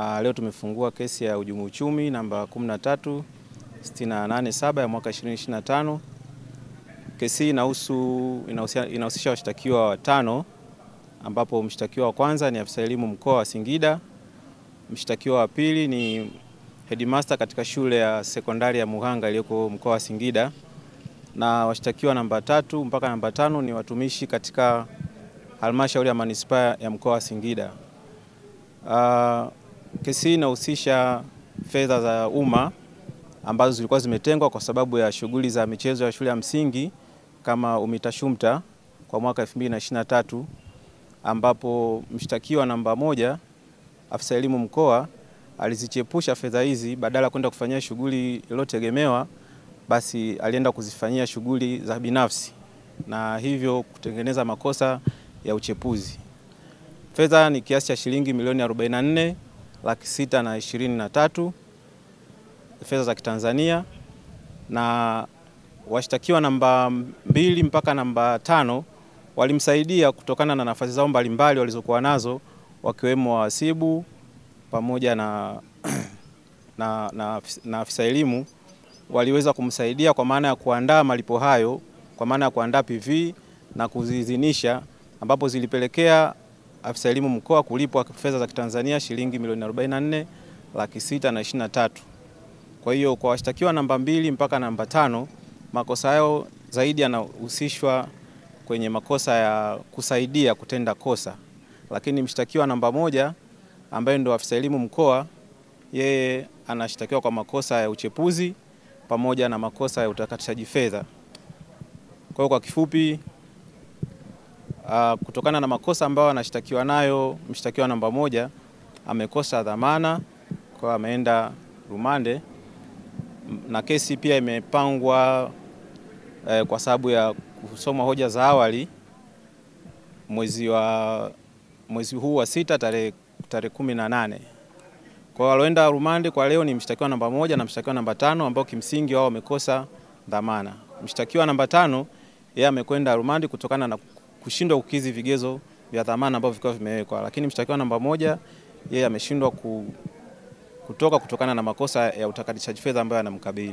Leo tumefungua kesi ya uhujumu uchumi namba 13687 ya mwaka 2025. Kesi inahusisha washtakiwa watano, ambapo mshtakiwa wa kwanza ni afisa elimu mkoa wa Singida. Mshtakiwa wa pili ni headmaster katika shule ya sekondari ya Muhanga iliyoko mkoa wa Singida, na washtakiwa namba 3 mpaka namba 5 ni watumishi katika halmashauri ya manispaa ya mkoa wa Singida. Kesi inahusisha fedha za umma ambazo zilikuwa zimetengwa kwa sababu ya shughuli za michezo ya shule ya msingi kama UMITA-SHUMTA kwa mwaka 2023, ambapo mshtakiwa namba 1 afisa elimu mkoa alizichepusha fedha hizi, badala kwenda kufanyia shughuli iliyotegemewa, basi alienda kuzifanyia shughuli za binafsi na hivyo kutengeneza makosa ya uchepuzi. Fedha ni kiasi cha shilingi milioni 44,623 fedha za Kitanzania, na washtakiwa namba 2 mpaka namba 5 walimsaidia kutokana na nafasi zao mbalimbali walizokuwa nazo, wakiwemo wahasibu pamoja na afisa elimu. Waliweza kumsaidia kwa maana ya kuandaa malipo hayo, kwa maana ya kuandaa PV na kuziidhinisha, ambapo zilipelekea afisa elimu mkoa kulipwa fedha za Kitanzania shilingi milioni 44,623. Kwa hiyo kwa washtakiwa namba 2 mpaka namba 5, makosa hayo zaidi yanahusishwa kwenye makosa ya kusaidia kutenda kosa. Lakini mshtakiwa namba 1 ambaye ndio afisa elimu mkoa, yeye anashtakiwa kwa makosa ya uchepuzi pamoja na makosa ya utakatishaji fedha. Kwa hiyo kwa kifupi, kutokana na makosa ambayo anashtakiwa nayo, mshtakiwa namba 1 amekosa dhamana, kwa ameenda rumande, na kesi pia imepangwa kwa sababu ya kusoma hoja za awali mwezi huu wa 6 tarehe 18. Kwa walioenda rumande kwa leo ni mshtakiwa namba 1 na mshtakiwa namba 5 ambao kimsingi wao wamekosa dhamana. Mshtakiwa namba 5 yeye amekwenda rumande kutokana na kushindwa kukidhi vigezo vya dhamana ambavyo vilikuwa vimewekwa, lakini mshtakiwa namba 1 yeye ameshindwa kutoka kutokana na makosa ya utakatishaji fedha ambayo anamkabili.